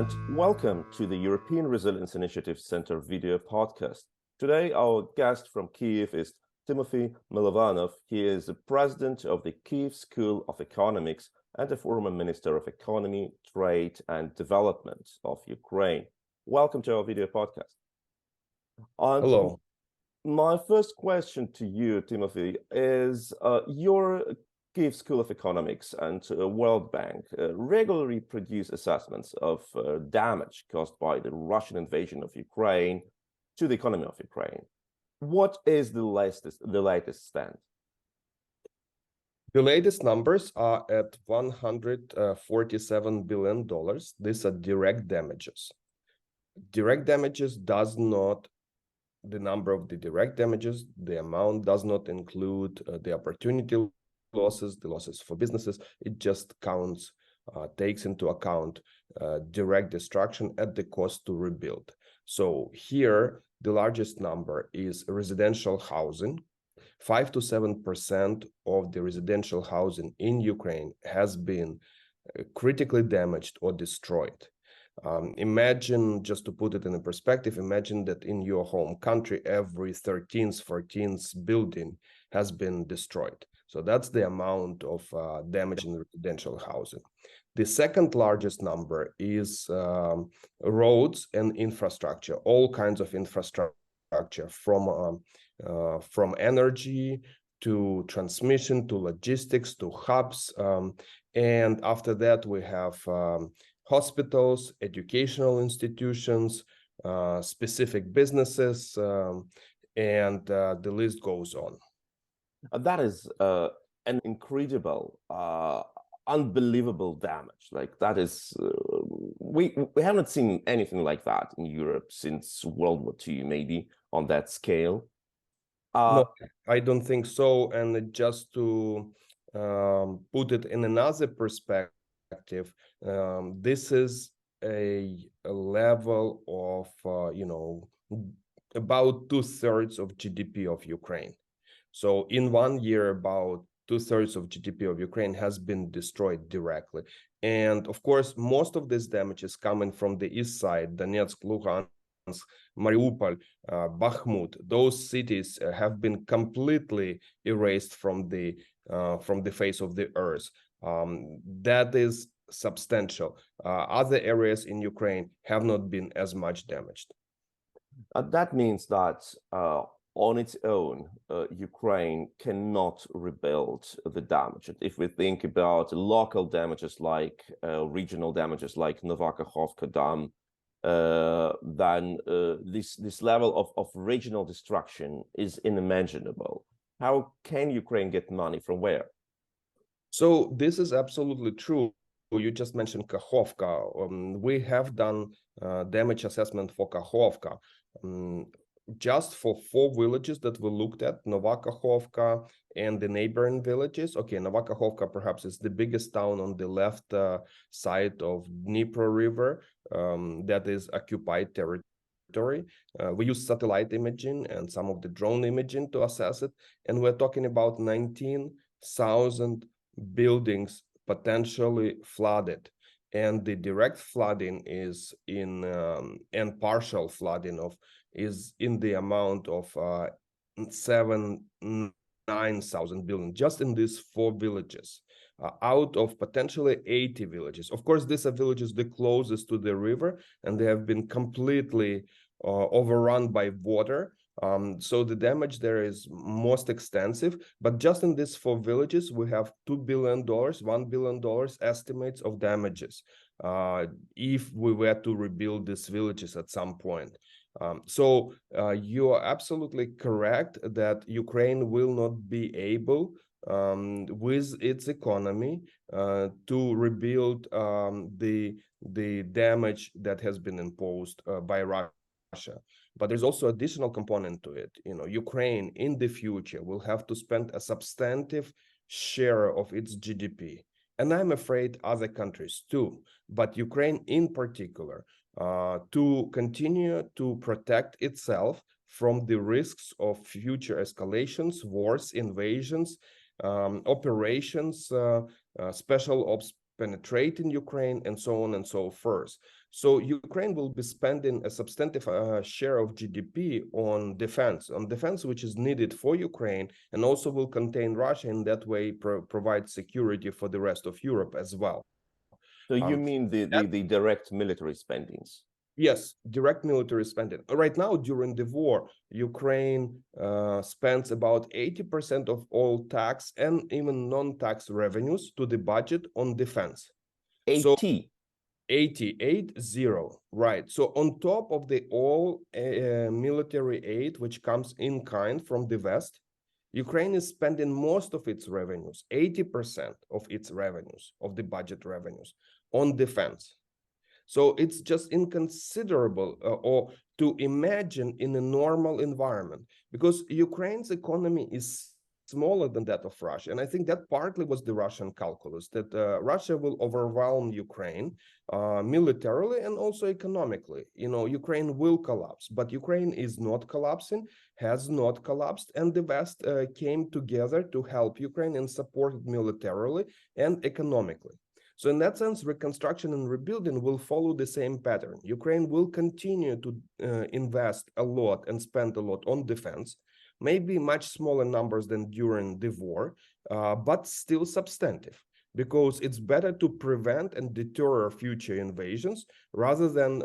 and welcome to the European Resilience Initiative Center video podcast. Today, our guest from Kyiv is Tymofiy Mylovanov. He is the president of the Kyiv School of Economics and a former Minister of Economy, Trade and Development of Ukraine. Welcome to our video podcast. Hello. My first question to you, Tymofiy, is your Kyiv School of Economics and World Bank regularly produce assessments of damage caused by the Russian invasion of Ukraine to the economy of Ukraine. What is the latest stand? The latest numbers are at $147 billion. These are direct damages. Direct damages does not, the number of the direct damages, the amount does not include the opportunity losses, the losses for businesses. It just counts, takes into account direct destruction at the cost to rebuild. So here, the largest number is residential housing. 5 to 7% of the residential housing in Ukraine has been critically damaged or destroyed. Imagine, just to put it in a perspective, imagine that in your home country, every 13th, 14th building has been destroyed. So that's the amount of damage in residential housing. The second largest number is roads and infrastructure, all kinds of infrastructure, from energy to transmission to logistics to hubs. And after that, we have hospitals, educational institutions, specific businesses, and the list goes on. That is an incredible, unbelievable damage. Like that is, we haven't seen anything like that in Europe since World War II, maybe on that scale. No, I don't think so. And just to put it in another perspective, this is a level of, about 2/3 of GDP of Ukraine. So in 1 year, about 2/3 of GDP of Ukraine has been destroyed directly. And of course, most of this damage is coming from the east side, Donetsk, Luhansk, Mariupol, Bakhmut. Those cities have been completely erased from the face of the earth. That is substantial. Other areas in Ukraine have not been as much damaged. That means that on its own, Ukraine cannot rebuild the damage. If we think about local damages like regional damages like Nova Kakhovka Dam, then this level of regional destruction is unimaginable. How can Ukraine get money from where? So this is absolutely true. You just mentioned Kakhovka. We have done damage assessment for Kakhovka. Just for 4 villages that we looked at, Nova Kakhovka and the neighboring villages. Okay, Nova Kakhovka perhaps is the biggest town on the left side of Dnipro River that is occupied territory. We use satellite imaging and some of the drone imaging to assess it. And we're talking about 19,000 buildings potentially flooded. And the direct flooding is in, and partial flooding is in the amount of 9,000 buildings just in these 4 villages, out of potentially 80 villages. Of course, these are villages the closest to the river, and they have been completely overrun by water. So the damage there is most extensive. But just in these 4 villages, we have $2 billion, $1 billion estimates of damages if we were to rebuild these villages at some point. So you are absolutely correct that Ukraine will not be able, with its economy, to rebuild the damage that has been imposed by Russia. But there's also additional component to it. Ukraine in the future will have to spend a substantive share of its GDP. And I'm afraid other countries too, but Ukraine in particular, to continue to protect itself from the risks of future escalations, wars, invasions, operations, special ops penetrate in Ukraine, and so on and so forth. So Ukraine will be spending a substantive share of GDP on defense, which is needed for Ukraine, and also will contain Russia, in that way provide security for the rest of Europe as well. So you mean the direct military spendings? Yes, direct military spending. Right now, during the war, Ukraine spends about 80% of all tax and even non-tax revenues to the budget on defense. 80? So 80, right. So on top of the all military aid, which comes in kind from the West, Ukraine is spending most of its revenues, 80% of its revenues, of the budget revenues, on defense. So it's just inconsiderable or to imagine in a normal environment, because Ukraine's economy is smaller than that of Russia. And I think that partly was the Russian calculus, that Russia will overwhelm Ukraine militarily and also economically. You know, Ukraine will collapse, but Ukraine is not collapsing, has not collapsed. And the West came together to help Ukraine and support it militarily and economically. So in that sense, reconstruction and rebuilding will follow the same pattern. Ukraine will continue to invest a lot and spend a lot on defense, maybe much smaller numbers than during the war, but still substantive, because it's better to prevent and deter future invasions rather than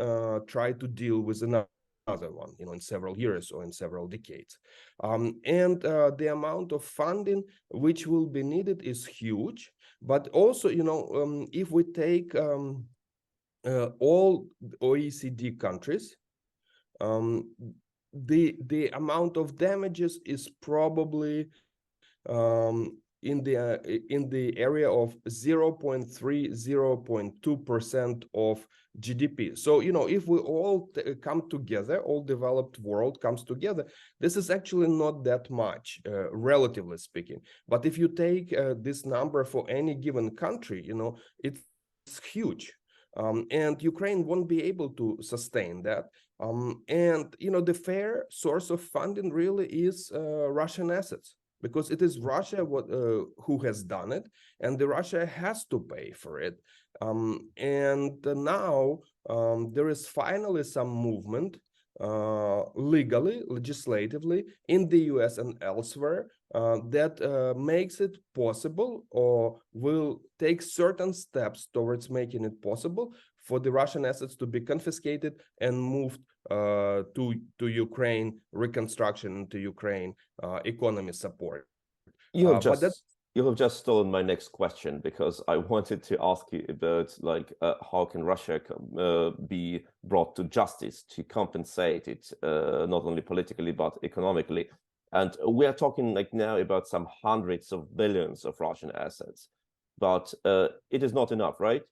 try to deal with another one, you know, in several years or in several decades. And the amount of funding which will be needed is huge. But also, you know, if we take all OECD countries, the amount of damages is probably in the area of 0.2% of GDP. So, you know, if we all come together, all developed world comes together, this is actually not that much, relatively speaking. But if you take this number for any given country, you know, it's huge. And Ukraine won't be able to sustain that. And, you know, the fair source of funding really is Russian assets, because it is Russia who has done it, and the Russia has to pay for it. And now there is finally some movement legally, legislatively, in the US and elsewhere that makes it possible, or will take certain steps towards making it possible for the Russian assets to be confiscated and moved to Ukraine reconstruction, to Ukraine economy support. You have just stolen my next question, because I wanted to ask you about how can Russia be brought to justice to compensate it not only politically but economically. And we are talking now about some hundreds of billions of Russian assets, but it is not enough, right?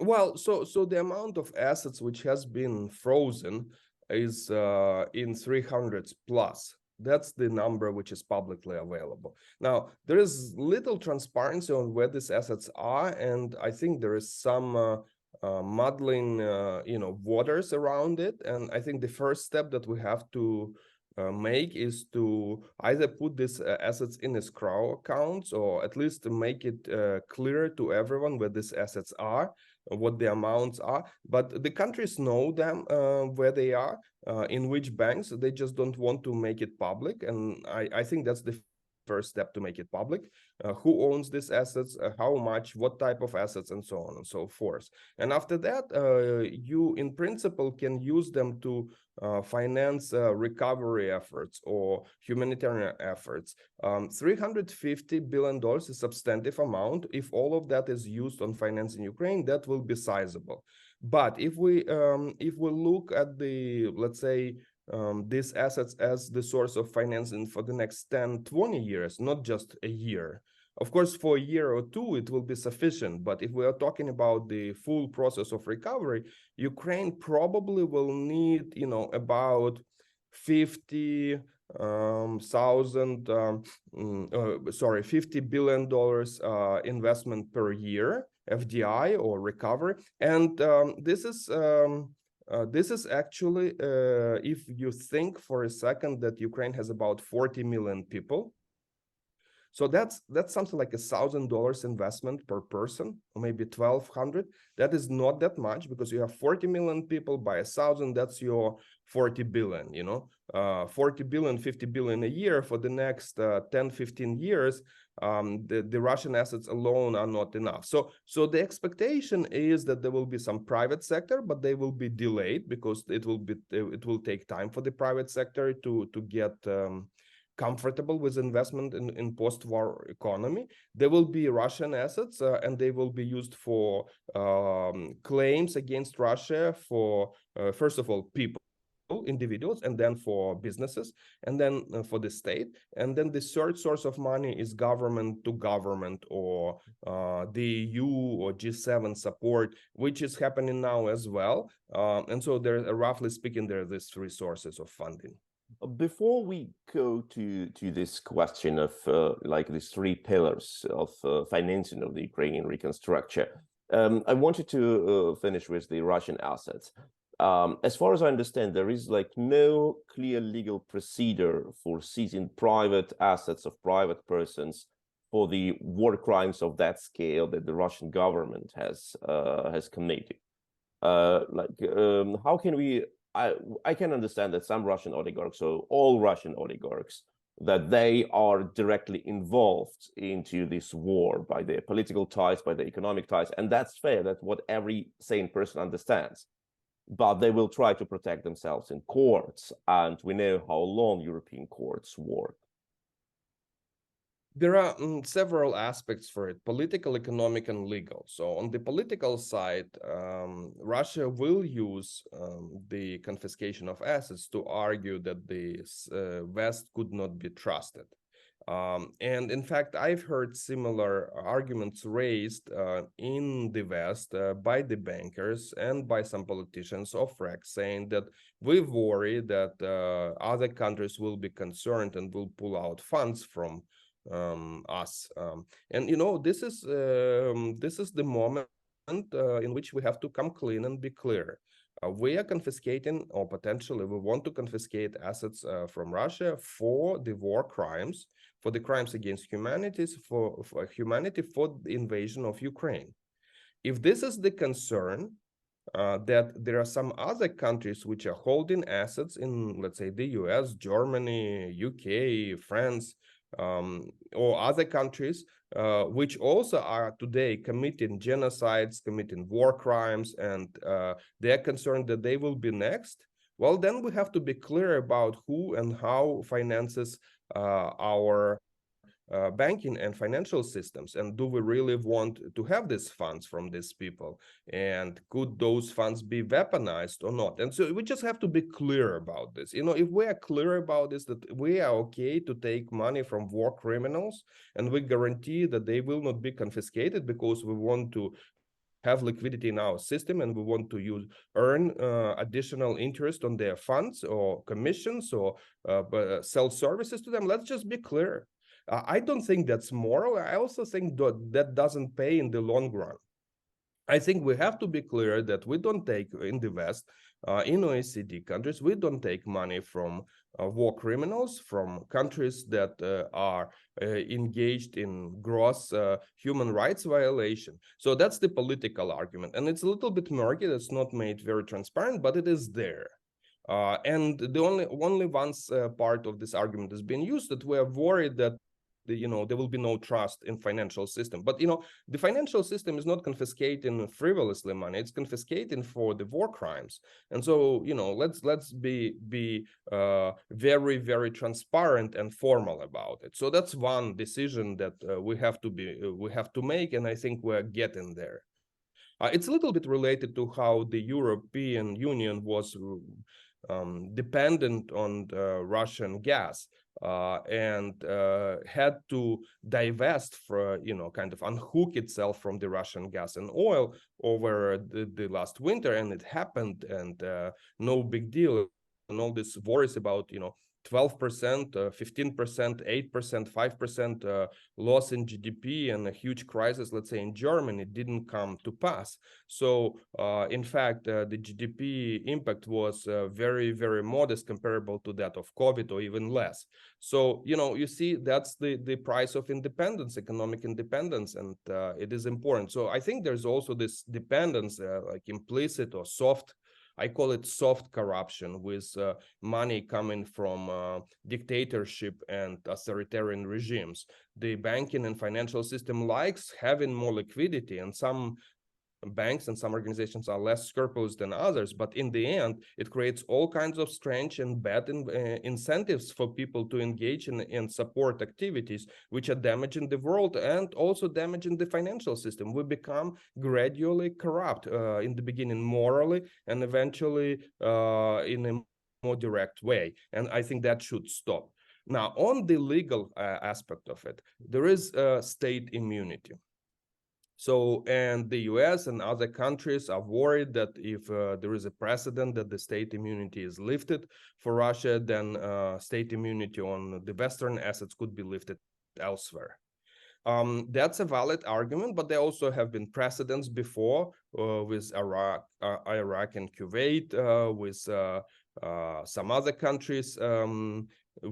Well, so the amount of assets which has been frozen is in 300s plus. That's the number which is publicly available. Now, there is little transparency on where these assets are, and I think there is some muddling, waters around it. And I think the first step that we have to make is to either put these assets in escrow accounts, or at least to make it clear to everyone where these assets are, what the amounts are. But the countries know them, where they are, in which banks. They just don't want to make it public. And I think that's the first step, to make it public. Who owns these assets, how much, what type of assets, and so on and so forth. And after that, you in principle can use them to finance recovery efforts or humanitarian efforts. $350 billion is a substantive amount. If all of that is used on financing Ukraine, that will be sizable. But if we look at the, let's say, these assets as the source of financing for the next 10, 20 years, not just a year. Of course, for a year or two, it will be sufficient. But if we are talking about the full process of recovery, Ukraine probably will need, about 50 $50 billion investment per year, FDI or recovery. And this is actually, if you think for a second that Ukraine has about 40 million people. So that's something like $1,000 investment per person, or maybe 1,200. That is not that much, because you have 40 million people by 1,000. That's your 40 billion. 40 billion, 50 billion a year for the next 10, 15 years. The Russian assets alone are not enough. So the expectation is that there will be some private sector, but they will be delayed, because it will take time for the private sector to get comfortable with investment in post-war economy. There will be Russian assets, and they will be used for claims against Russia for, first of all, people, individuals, and then for businesses, and then for the state. And then the third source of money is government to government, or the EU or G7 support, which is happening now as well. And so there, roughly speaking, there are these three sources of funding. Before we go to this question of like these three pillars of financing of the Ukrainian reconstruction, I wanted to finish with the Russian assets. As far as I understand, there is like no clear legal procedure for seizing private assets of private persons for the war crimes of that scale that the Russian government has committed. How can we? I can understand that some Russian oligarchs, so all Russian oligarchs, that they are directly involved into this war by their political ties, by their economic ties, and that's fair. That's what every sane person understands. But they will try to protect themselves in courts, and we know how long European courts work. There are several aspects for it: political, economic, and legal. So on the political side, Russia will use the confiscation of assets to argue that the West could not be trusted. And in fact, I've heard similar arguments raised in the West by the bankers and by some politicians of REC, saying that we worry that other countries will be concerned and will pull out funds from us. And this is the moment in which we have to come clean and be clear. We are confiscating, or potentially we want to confiscate assets from Russia for the war crimes, for the crimes against humanity, for humanity, for the invasion of Ukraine. If this is the concern, that there are some other countries which are holding assets in, let's say, the US, Germany, UK, France, or other countries, which also are today committing genocides, committing war crimes, and they are concerned that they will be next, well, then we have to be clear about who and how finances our banking and financial systems, and do we really want to have these funds from these people, and could those funds be weaponized or not? And so we just have to be clear about this. If we are clear about this, that we are okay to take money from war criminals, and we guarantee that they will not be confiscated, because we want to have liquidity in our system, and we want to earn additional interest on their funds or commissions, or sell services to them. Let's just be clear. I don't think that's moral. I also think that doesn't pay in the long run. I think we have to be clear that we don't take, in the West, in OECD countries, we don't take money from war criminals, from countries that are engaged in gross human rights violation. So that's the political argument. And it's a little bit murky. That's not made very transparent, but it is there. And the only once part of this argument has been used, that we are worried that there will be no trust in financial system. But the financial system is not confiscating frivolously money; it's confiscating for the war crimes. And so let's be very, very transparent and formal about it. So that's one decision that we have to make, and I think we're getting there. It's a little bit related to how the European Union was dependent on Russian gas. And had to divest for, kind of unhook itself from the Russian gas and oil over the last winter, and it happened, and no big deal. And all this worries about, 12%, 15%, 8%, 5% loss in GDP and a huge crisis, let's say in Germany, didn't come to pass. So in fact, the GDP impact was very, very modest comparable to that of COVID or even less. So, you see, that's the price of independence, economic independence, and it is important. So I think there's also this dependence, like implicit or soft, I call it soft corruption, with money coming from dictatorship and authoritarian regimes. The banking and financial system likes having more liquidity, and some banks and some organizations are less scrupulous than others, but in the end it creates all kinds of strange and bad incentives for people to engage in support activities which are damaging the world and also damaging the financial system. We become gradually corrupt, in the beginning morally, and eventually in a more direct way, and I think that should stop. Now, on the legal aspect of it, there is state immunity. So, and the US and other countries are worried that if there is a precedent that the state immunity is lifted for Russia, then state immunity on the Western assets could be lifted elsewhere. That's a valid argument, but there also have been precedents before with Iraq and Kuwait, with some other countries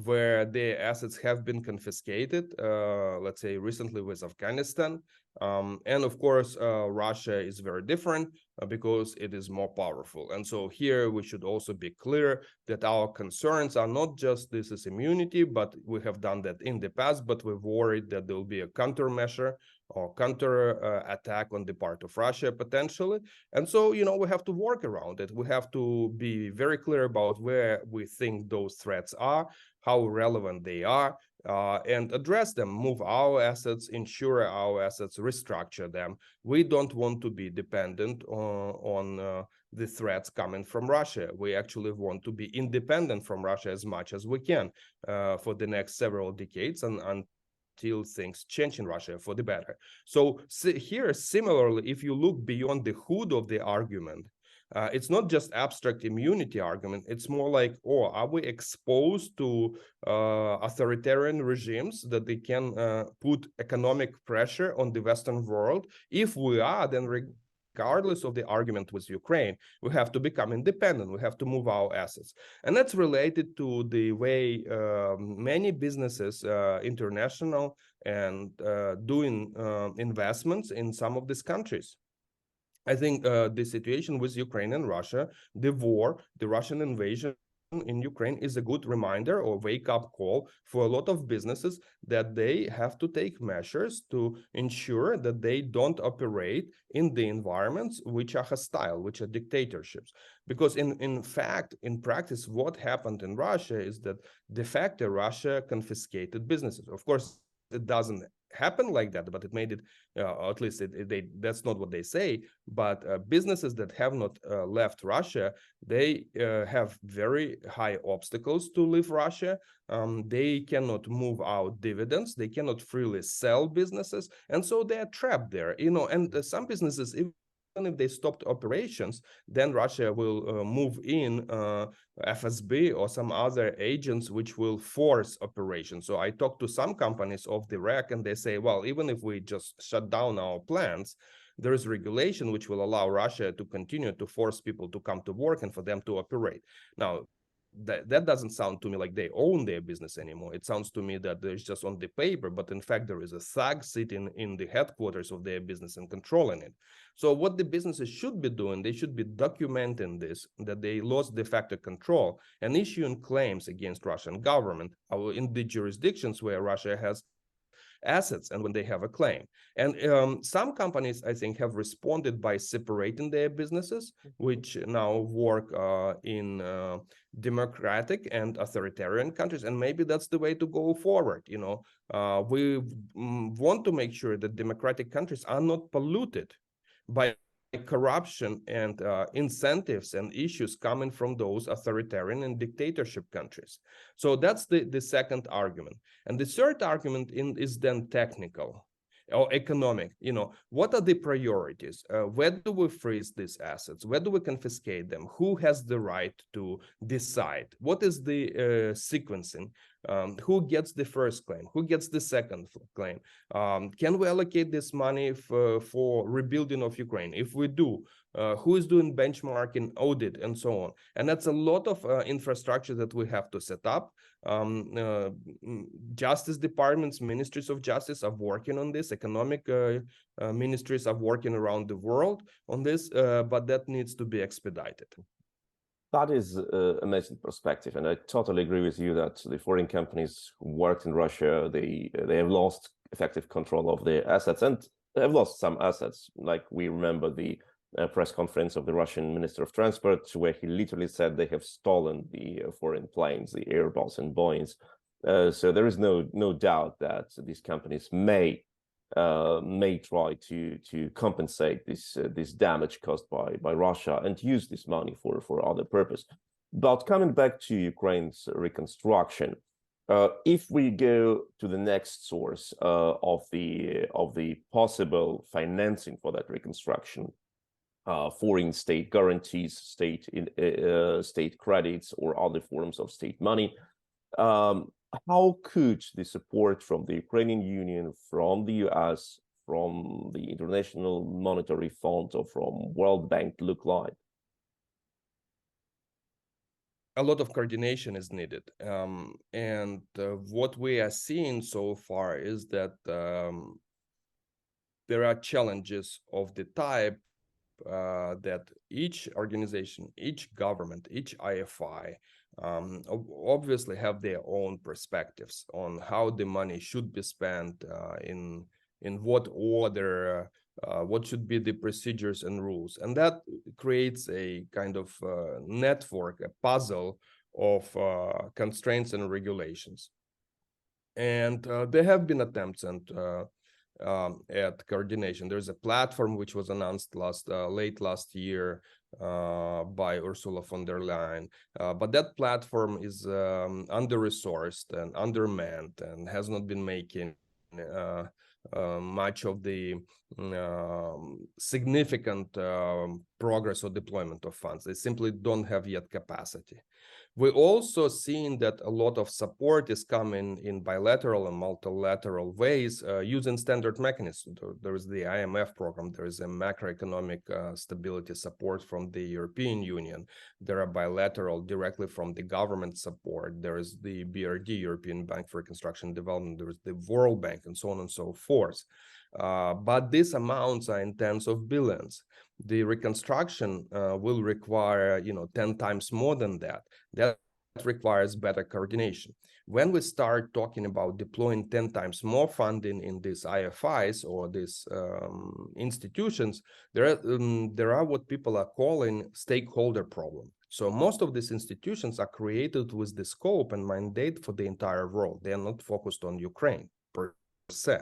where their assets have been confiscated, let's say recently with Afghanistan. And of course, Russia is very different because it is more powerful. And so here we should also be clear that our concerns are not just this is immunity, but we have done that in the past, but we're worried that there will be a countermeasure or counter attack on the part of Russia potentially. And so, we have to work around it. We have to be very clear about where we think those threats are, how relevant they are, and address them, move our assets, insure our assets, restructure them. We don't want to be dependent on the threats coming from Russia. We actually want to be independent from Russia as much as we can for the next several decades, and until things change in Russia for the better. So here, similarly, if you look beyond the hood of the argument, it's not just abstract immunity argument. It's more like, are we exposed to authoritarian regimes that they can put economic pressure on the Western world? If we are, then regardless of the argument with Ukraine, we have to become independent. We have to move our assets. And that's related to the way many businesses, international, and doing investments in some of these countries. I think the situation with Ukraine and Russia, the war, the Russian invasion in Ukraine is a good reminder or wake-up call for a lot of businesses that they have to take measures to ensure that they don't operate in the environments which are hostile, which are dictatorships. Because in fact, in practice, what happened in Russia is that de facto Russia confiscated businesses. Of course, it doesn't happen like that, but it made it, at least that's not what they say, but businesses that have not left Russia, they have very high obstacles to leave Russia. They cannot move out dividends, they cannot freely sell businesses, and so they are trapped there, and some businesses, even if they stopped operations, then Russia will move in FSB or some other agents which will force operations. So I talked to some companies off the rack, and they say, well, even if we just shut down our plants, there is regulation which will allow Russia to continue to force people to come to work and for them to operate. Now, that doesn't sound to me like they own their business anymore. It sounds to me that there's just on the paper, but in fact there is a thug sitting in the headquarters of their business and controlling it. So what the businesses should be doing, they should be documenting this, that they lost de facto control, and issuing claims against Russian government in the jurisdictions where Russia has assets and when they have a claim. And some companies, I think, have responded by separating their businesses, which now work in democratic and authoritarian countries, and maybe that's the way to go forward. We want to make sure that democratic countries are not polluted by corruption and incentives and issues coming from those authoritarian and dictatorship countries. So that's the second argument. And the third argument is then technical. or economic. What are the priorities? Where do we freeze these assets? Where do we confiscate them? Who has the right to decide? What is the sequencing? Who gets the first claim? Who gets the second claim? Can we allocate this money for rebuilding of Ukraine? If we do, who is doing benchmarking, audit, and so on? And that's a lot of infrastructure that we have to set up. Justice departments, ministries of justice are working on this. Economic ministries are working around the world on this, but that needs to be expedited. That is an amazing perspective, and I totally agree with you that the foreign companies who worked in Russia, they have lost effective control of their assets, and they have lost some assets. Like we remember the press conference of the Russian Minister of Transport, where he literally said they have stolen the foreign planes, the Airbus and Boeings. So there is no doubt that these companies may try to compensate this damage caused by Russia and use this money for other purpose. But coming back to Ukraine's reconstruction, if we go to the next source of the possible financing for that reconstruction, foreign state guarantees, state credits, or other forms of state money, how could the support from the Ukrainian Union, from the US, from the International Monetary Fund, or from World Bank look like? A lot of coordination is needed. And what we are seeing so far is that there are challenges of the type that each organization, each government, each IFI obviously have their own perspectives on how the money should be spent, in what order, what should be the procedures and rules. And that creates a kind of network, a puzzle of constraints and regulations. And there have been attempts at coordination. There's a platform which was announced late last year by Ursula von der Leyen, but that platform is under-resourced and undermanned and has not been making much of the significant progress or deployment of funds. They simply don't have yet capacity. We're also seeing that a lot of support is coming in bilateral and multilateral ways using standard mechanisms. There is the IMF program, there is a macroeconomic stability support from the European Union. There are bilateral directly from the government support. There is the BRD, European Bank for Reconstruction and Development. There is the World Bank, and so on and so forth. But these amounts are in tens of billions. The reconstruction will require 10 times more than that. That requires better coordination. When we start talking about deploying 10 times more funding in these IFIs or these institutions, there are what people are calling stakeholder problem. So most of these institutions are created with the scope and mandate for the entire world. They are not focused on Ukraine per se.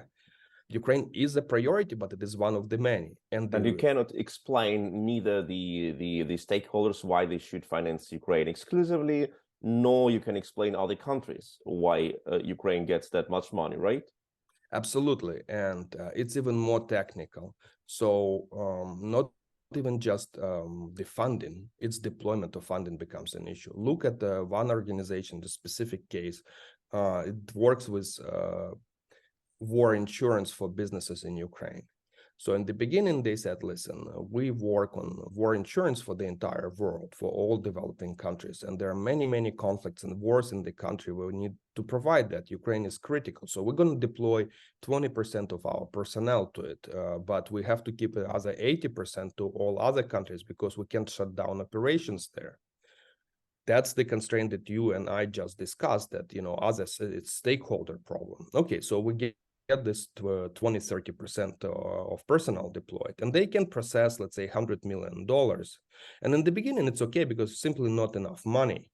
Ukraine is a priority, but it is one of the many. And you cannot explain neither the stakeholders why they should finance Ukraine exclusively, nor you can explain other countries why Ukraine gets that much money, right? Absolutely. And it's even more technical. So not even just the funding, its deployment of funding becomes an issue. Look at one organization, the specific case. It works with war insurance for businesses in Ukraine. So in the beginning, they said, listen, we work on war insurance for the entire world, for all developing countries. And there are many, many conflicts and wars in the country where we need to provide that. Ukraine is critical. So we're going to deploy 20% of our personnel to it. But we have to keep the other 80% to all other countries because we can't shut down operations there. That's the constraint that you and I just discussed, that, others, it's stakeholder problem. Okay, so we get this to 20-30% of personnel deployed, and they can process, let's say, $100 million. And in the beginning, it's okay because simply not enough money.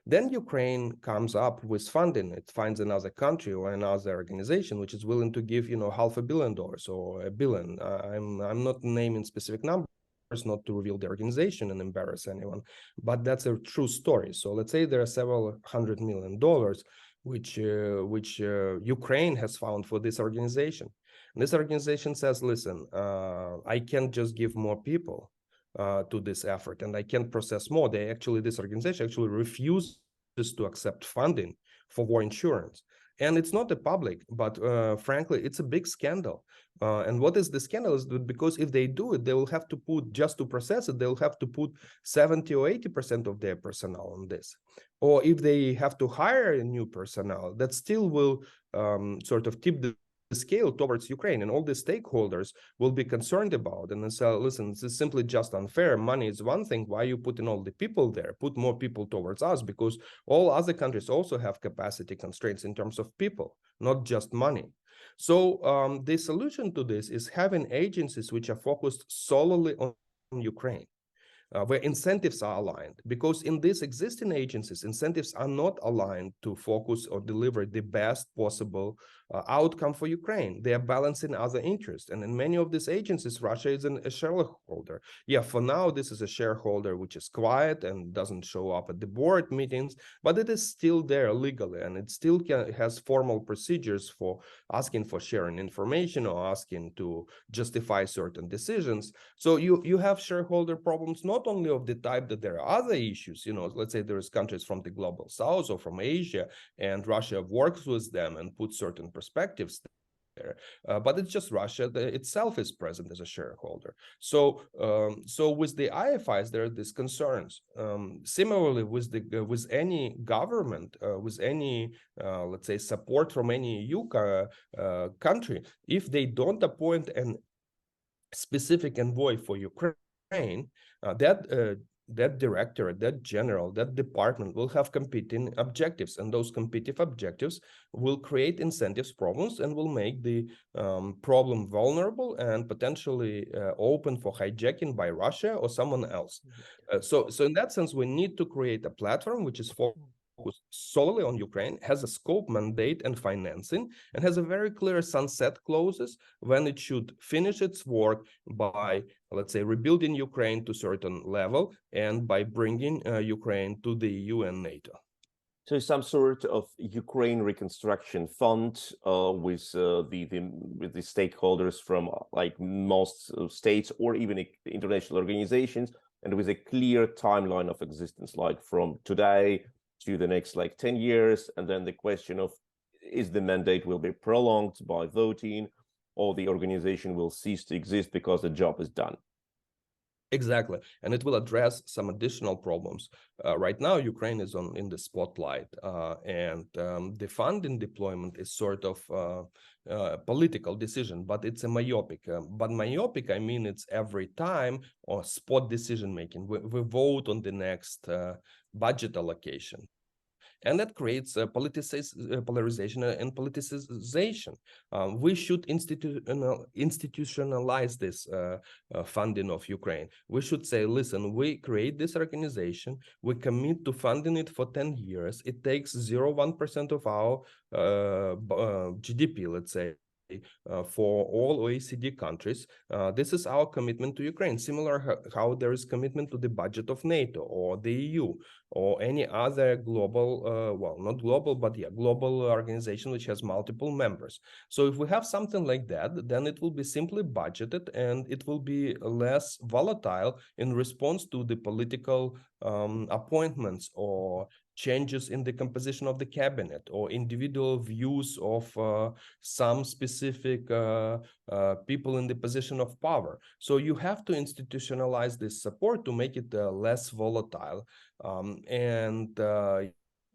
Then Ukraine comes up with funding. It finds another country or another organization which is willing to give, $500 million or $1 billion. I'm not naming specific numbers, not to reveal the organization and embarrass anyone, but that's a true story. So let's say there are several $100 million. which Ukraine has found for this organization. And this organization says, listen, I can't just give more people to this effort, and I can't process more. This organization actually refuses to accept funding for war insurance. And it's not a public, but frankly, it's a big scandal. And what is the scandal is that because if they do it, they will have to put, just to process it, they'll have to put 70 or 80% of their personnel on this. Or if they have to hire a new personnel, that still will sort of tip the scale towards Ukraine, and all the stakeholders will be concerned about. And they say, listen, this is simply just unfair. Money is one thing. Why are you putting all the people there? Put more people towards us, because all other countries also have capacity constraints in terms of people, not just money. So the solution to this is having agencies which are focused solely on Ukraine. Where incentives are aligned, because in these existing agencies, incentives are not aligned to focus or deliver the best possible outcome for Ukraine. They are balancing other interests. And in many of these agencies, Russia is a shareholder. Yeah, for now, this is a shareholder which is quiet and doesn't show up at the board meetings, but it is still there legally, and it still has formal procedures for asking for sharing information or asking to justify certain decisions. So you have shareholder problems, not only of the type that there are other issues, let's say there's countries from the global south or from Asia, and Russia works with them and puts certain perspectives there. But it's just Russia itself is present as a shareholder. So with the IFIs, there are these concerns. Similarly, with any government, with any let's say support from any EU country, if they don't appoint an specific envoy for Ukraine, that director, that general, that department will have competing objectives, and those competing objectives will create incentives problems and will make the problem vulnerable and potentially open for hijacking by Russia or someone else. So in that sense, we need to create a platform which is focused solely on Ukraine, has a scope, mandate, and financing, and has a very clear sunset clauses when it should finish its work by, let's say, rebuilding Ukraine to a certain level and by bringing Ukraine to the EU and NATO. So some sort of Ukraine Reconstruction Fund with the stakeholders from like most states or even international organizations, and with a clear timeline of existence, like from today to the next like 10 years, and then the question of is the mandate will be prolonged by voting, or the organization will cease to exist because the job is done. Exactly, and it will address some additional problems. Right now, Ukraine is in the spotlight, and the funding deployment is sort of political decision, but it's a myopic. But myopic, I mean, it's every time or spot decision making. We vote on the next budget allocation. And that creates polarization and politicization. We should institutionalize this funding of Ukraine. We should say, listen, we create this organization, we commit to funding it for 10 years. It takes 0.1% of our GDP, let's say, for all OECD countries. This is our commitment to Ukraine, similar how there is commitment to the budget of NATO or the EU or any other global, well, not global, but yeah, global organization which has multiple members. So if we have something like that, then it will be simply budgeted and it will be less volatile in response to the political appointments or changes in the composition of the cabinet or individual views of some specific people in the position of power. So you have to institutionalize this support to make it less volatile.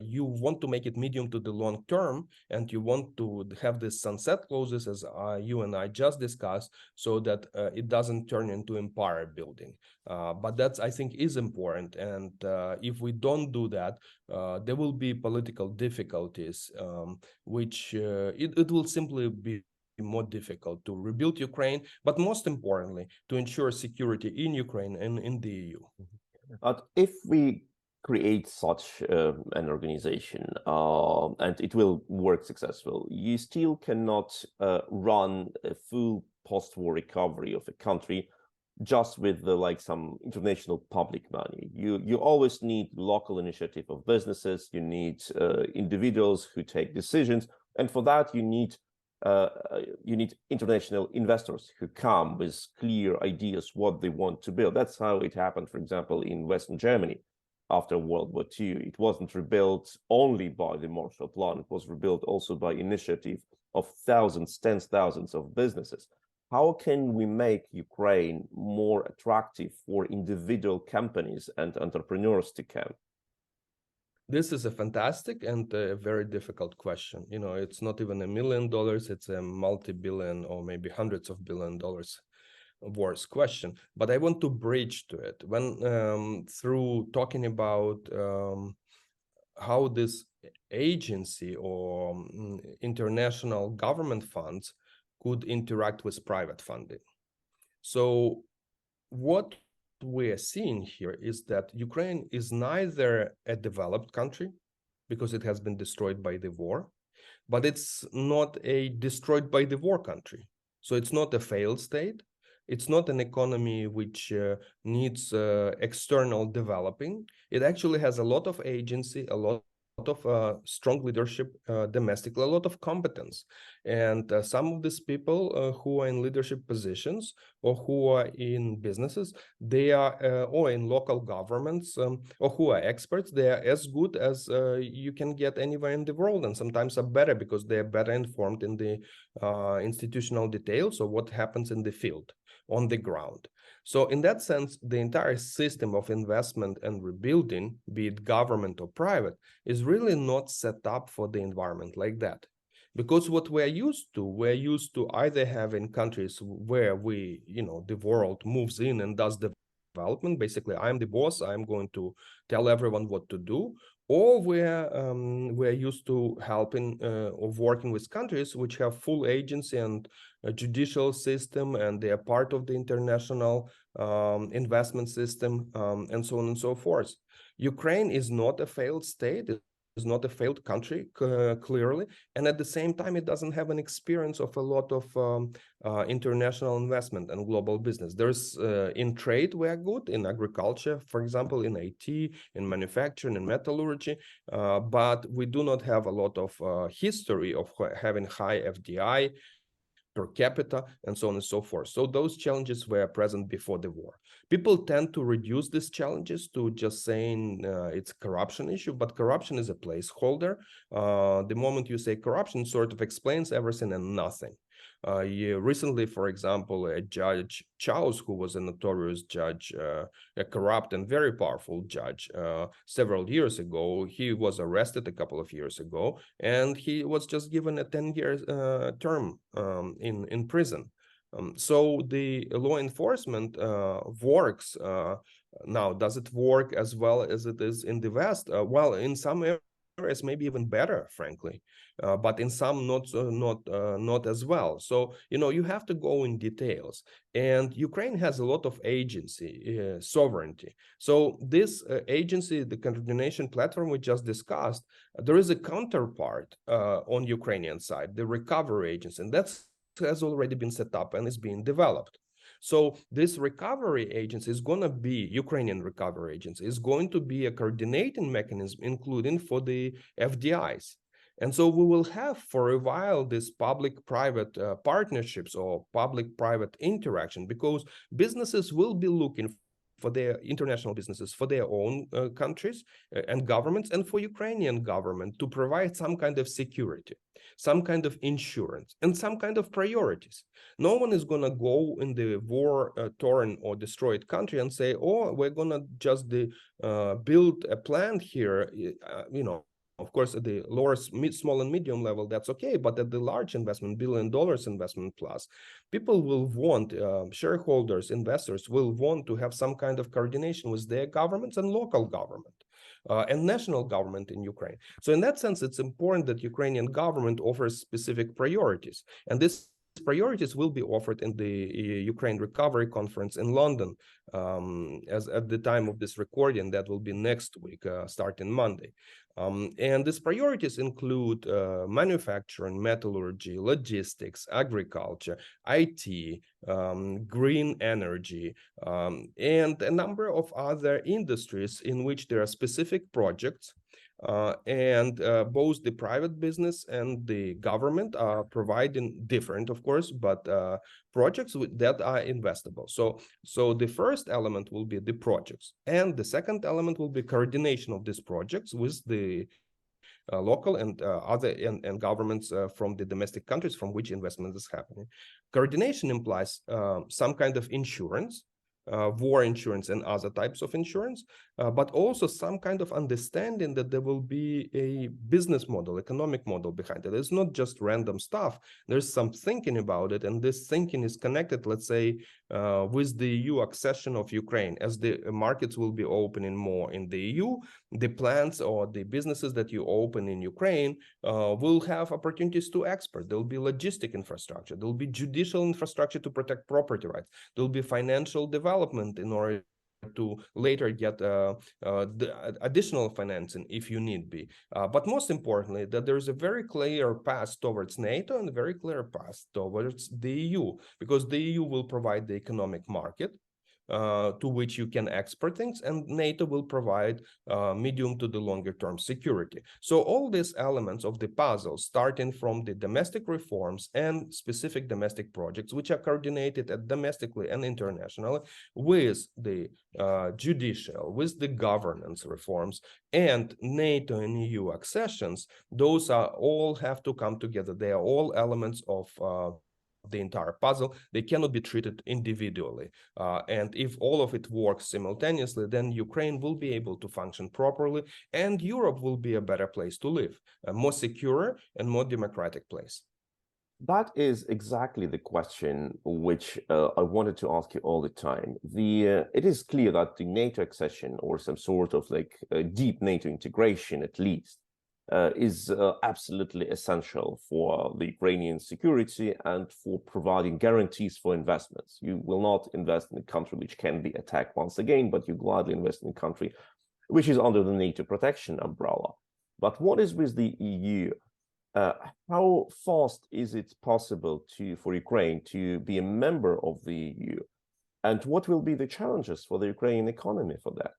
You want to make it medium to the long term, and you want to have this sunset clauses as you and I just discussed, so that it doesn't turn into empire building. But that's, I think, is important. And if we don't do that, there will be political difficulties, which it will simply be more difficult to rebuild Ukraine, but most importantly, to ensure security in Ukraine and in the EU. But if we create such an organization and it will work successful, you still cannot run a full post-war recovery of a country just with like some international public money. You always need local initiative of businesses. You need individuals who take decisions, and for that you need international investors who come with clear ideas what they want to build. That's how it happened, for example, in Western Germany after World War II. It wasn't rebuilt only by the Marshall Plan. It was rebuilt also by initiative of thousands, tens of thousands of businesses. How can we make Ukraine more attractive for individual companies and entrepreneurs to come? This is a fantastic and a very difficult question. You know, it's not even $1 million, it's a multi-billion or maybe hundreds of $billions worth question. But I want to bridge to it when through talking about how this agency or international government funds could interact with private funding. So what we are seeing here is that Ukraine is neither a developed country because it has been destroyed by the war, but it's not a destroyed by the war country. So it's not a failed state. It's not an economy which needs external developing. It actually has a lot of agency, a lot of strong leadership domestically, a lot of competence. And some of these people who are in leadership positions or who are in businesses, they are, or in local governments, or who are experts, they are as good as you can get anywhere in the world, and sometimes are better because they are better informed in the institutional details of what happens in the field, on the ground. So in that sense, the entire system of investment and rebuilding, be it government or private, is really not set up for the environment like that. Because what we're used to either having countries where we, you know, the world moves in and does development. Basically, I'm the boss, I'm going to tell everyone what to do. Or we're used to helping or working with countries which have full agency and a judicial system, and they are part of the international investment system, and so on and so forth. Ukraine is not a failed state. Is not a failed country, clearly, and at the same time, it doesn't have an experience of a lot of international investment and global business. There's in trade, we are good, in agriculture, for example, in IT, in manufacturing, in metallurgy, but we do not have a lot of history of having high FDI per capita, and so on and so forth. So those challenges were present before the war. People tend to reduce these challenges to just saying it's a corruption issue, but corruption is a placeholder. The moment you say corruption, sort of explains everything and nothing. Recently, for example, a judge, Chaus, who was a notorious judge, a corrupt and very powerful judge, several years ago, he was arrested a couple of years ago, and he was just given a 10-year term in prison. So the law enforcement works now. Does it work as well as it is in the West? Well, in some areas, maybe even better, frankly, but in some not as well. So you have to go in details, and Ukraine has a lot of agency, sovereignty. So this agency, the coordination platform we just discussed, there is a counterpart on Ukrainian side, the recovery agency, and that's has already been set up and is being developed. So this recovery agency is going to be, Ukrainian recovery agency is going to be a coordinating mechanism, including for the FDIs. And so we will have for a while this public-private partnerships or public-private interaction, because businesses will be looking for their international businesses, for their own countries and governments, and for Ukrainian government to provide some kind of security, some kind of insurance, and some kind of priorities. No one is going to go in the war-torn or destroyed country and say, oh, we're going to just build a plant here, Of course, at the lower, small and medium level, that's okay. But at the large investment, $1 billion investment plus, people will want, shareholders, investors will want to have some kind of coordination with their governments and local government and national government in Ukraine. So in that sense, it's important that Ukrainian government offers specific priorities. And this priorities will be offered in the Ukraine Recovery Conference in London, as at the time of this recording. That will be next week, starting Monday. And these priorities include manufacturing, metallurgy, logistics, agriculture, IT, green energy, and a number of other industries in which there are specific projects. And both the private business and the government are providing different, of course, but projects that are investable. So the first element will be the projects, and the second element will be coordination of these projects with the local and other and governments from the domestic countries from which investment is happening. Coordination implies some kind of insurance, war insurance and other types of insurance, but also some kind of understanding that there will be a business model, economic model behind it. It's not just random stuff. There's some thinking about it, and this thinking is connected, let's say, with the EU accession of Ukraine. As the markets will be opening more in the EU, the plants or the businesses that you open in Ukraine will have opportunities to export. There will be logistic infrastructure. There will be judicial infrastructure to protect property rights. There will be financial development in order to later get the additional financing if you need be. But most importantly, that there's a very clear path towards NATO and a very clear path towards the EU, because the EU will provide the economic market to which you can export things, and NATO will provide medium to the longer term security. So all these elements of the puzzle, starting from the domestic reforms and specific domestic projects, which are coordinated at domestically and internationally, with the judicial, with the governance reforms, and NATO and EU accessions, those are all have to come together. They are all elements of the entire puzzle. They cannot be treated individually. And if all of it works simultaneously, then Ukraine will be able to function properly, and Europe will be a better place to live, a more secure and more democratic place. That is exactly the question which I wanted to ask you all the time. It is clear that the NATO accession, or some sort of like deep NATO integration at least, is absolutely essential for the Ukrainian security and for providing guarantees for investments. You will not invest in a country which can be attacked once again, but you gladly invest in a country which is under the NATO protection umbrella. But what is with the EU? How fast is it possible for Ukraine to be a member of the EU? And what will be the challenges for the Ukrainian economy for that?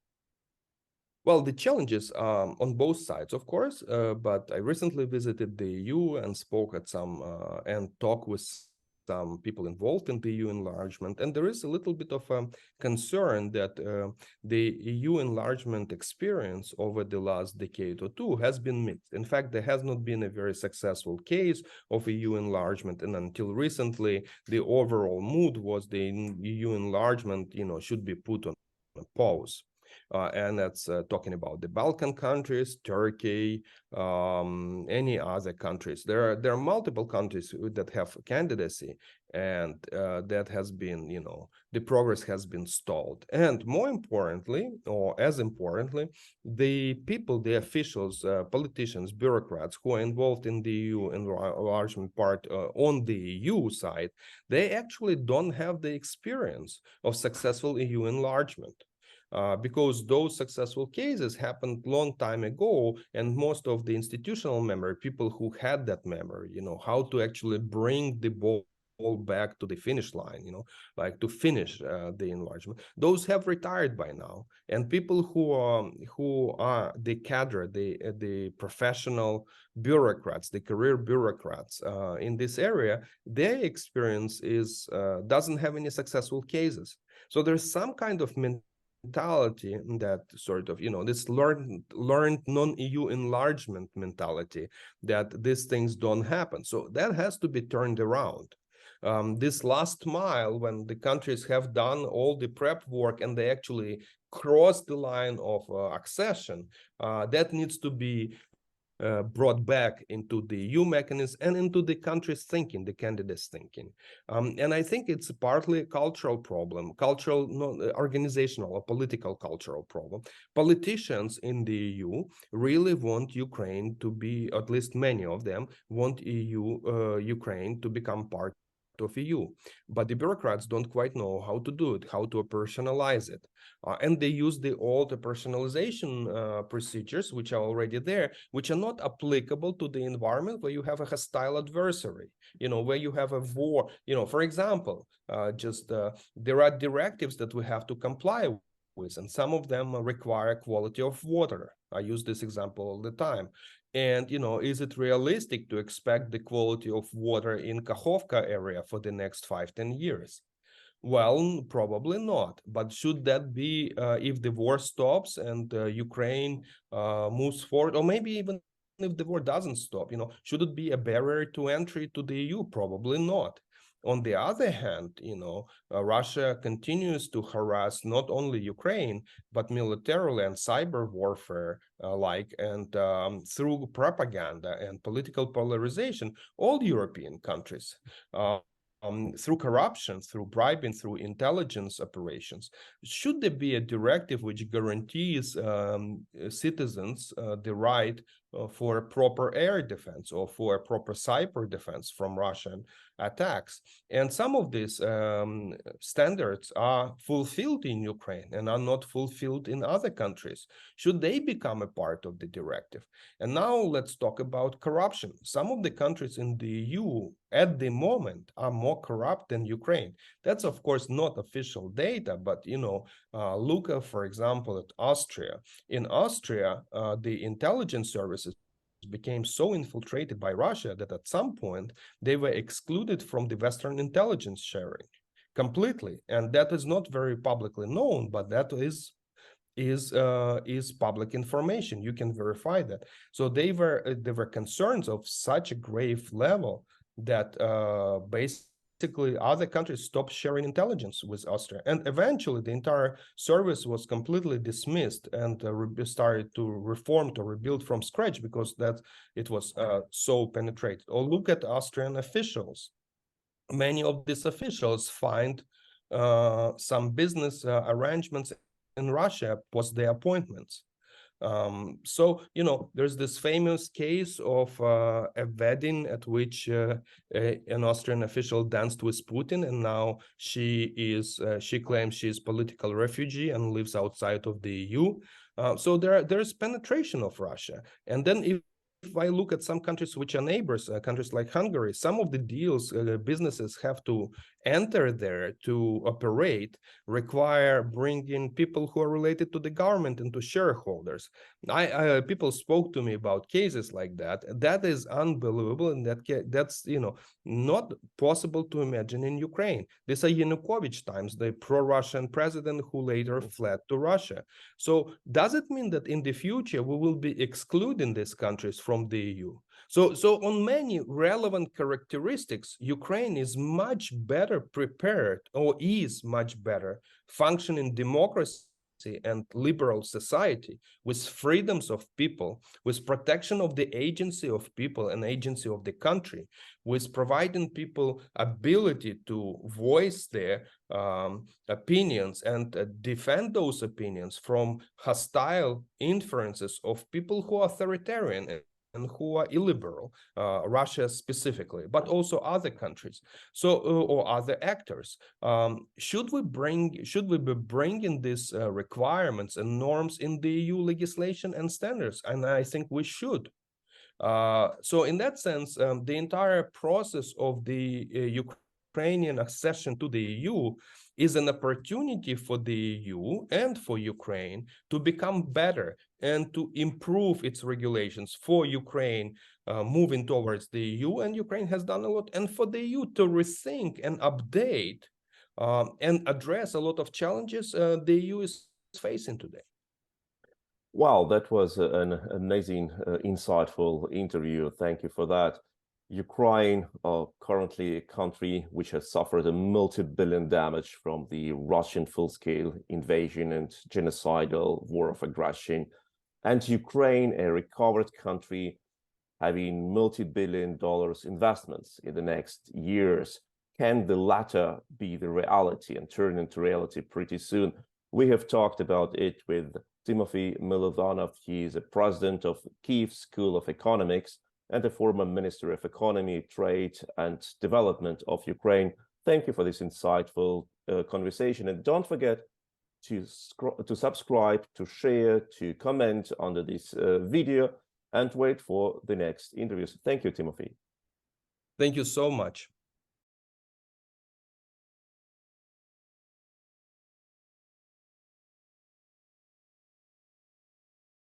Well, the challenges on both sides, of course, but I recently visited the EU and spoke at some and talked with some people involved in the EU enlargement, and there is a little bit of a concern that the EU enlargement experience over the last decade or two has been mixed. In fact, there has not been a very successful case of EU enlargement, and until recently, the overall mood was the EU enlargement, should be put on pause. And that's talking about the Balkan countries, Turkey, any other countries. There are multiple countries that have candidacy, and that has been, the progress has been stalled. And more importantly, or as importantly, the people, the officials, politicians, bureaucrats who are involved in the EU enlargement part on the EU side, they actually don't have the experience of successful EU enlargement. Because those successful cases happened long time ago, and most of the institutional memory, people who had that memory, how to actually bring the ball back to the finish line, like to finish the enlargement, those have retired by now. And people who are the cadre, the professional bureaucrats, the career bureaucrats in this area, their experience is doesn't have any successful cases. So there's some kind of mentality that sort of, this learned non-EU enlargement mentality, that these things don't happen. So that has to be turned around. This last mile, when the countries have done all the prep work and they actually cross the line of accession, that needs to be brought back into the EU mechanism and into the country's thinking, the candidates' thinking. And I think it's partly a cultural problem, organizational or political cultural problem. Politicians in the EU really want Ukraine to be, at least many of them, want Ukraine to become part of EU, but the bureaucrats don't quite know how to do it, how to operationalize it. And they use the old operationalization procedures, which are already there, which are not applicable to the environment where you have a hostile adversary, where you have a war. For example, there are directives that we have to comply with, and some of them require quality of water. I use this example all the time. And, is it realistic to expect the quality of water in Kakhovka area for the next 5-10 years? Well, probably not. But should that be if the war stops and Ukraine moves forward, or maybe even if the war doesn't stop, should it be a barrier to entry to the EU? Probably not. On the other hand, Russia continues to harass not only Ukraine, but militarily and cyber warfare and through propaganda and political polarization, all European countries. Through corruption, through bribing, through intelligence operations. Should there be a directive which guarantees citizens the right for a proper air defense or for a proper cyber defense from Russian attacks? And some of these standards are fulfilled in Ukraine and are not fulfilled in other countries. Should they become a part of the directive? And now let's talk about corruption. Some of the countries in the EU at the moment are more corrupt than Ukraine. That's, of course, not official data, but, look, for example, at Austria. In Austria, the intelligence services became so infiltrated by Russia that at some point they were excluded from the Western intelligence sharing completely. And that is not very publicly known, but that is public information. You can verify that. So there were concerns of such a grave level that basically other countries stopped sharing intelligence with Austria. And eventually the entire service was completely dismissed and started to reform, to rebuild from scratch, because it was so penetrated. Or look at Austrian officials. Many of these officials find some business arrangements in Russia post their appointments. So, there's this famous case of a wedding at which an Austrian official danced with Putin, and now she claims she's political refugee and lives outside of the EU. So there's penetration of Russia. And then if I look at some countries which are neighbors, countries like Hungary, some of the deals businesses have to enter there to operate require bringing people who are related to the government and to shareholders. People spoke to me about cases like that. That is unbelievable, and that's not possible to imagine in Ukraine. These are Yanukovych times, the pro-Russian president who later fled to Russia. So does it mean that in the future we will be excluding these countries from the EU? So on many relevant characteristics, Ukraine is much better prepared, or is much better functioning democracy and liberal society, with freedoms of people, with protection of the agency of people and agency of the country, with providing people ability to voice their opinions and defend those opinions from hostile inferences of people who are authoritarian and who are illiberal, Russia specifically, but also other countries, or other actors. Should we be bringing these requirements and norms in the EU legislation and standards? And I think we should. So in that sense, the entire process of the Ukrainian accession to the EU is an opportunity for the EU and for Ukraine to become better and to improve its regulations, for Ukraine moving towards the EU, and Ukraine has done a lot, and for the EU to rethink and update and address a lot of challenges the EU is facing today. Wow, that was an amazing, insightful interview. Thank you for that. Ukraine, currently a country which has suffered a multi-billion damage from the Russian full-scale invasion and genocidal war of aggression, and Ukraine, a recovered country, having multi-billion dollars investments in the next years. Can the latter be the reality and turn into reality pretty soon? We have talked about it with Tymofiy Mylovanov. He is a president of Kyiv School of Economics and the former Minister of Economy, Trade and Development of Ukraine. Thank you for this insightful conversation. And don't forget to subscribe, to share, to comment under this video, and wait for the next interviews. Thank you, Tymofiy. Thank you so much.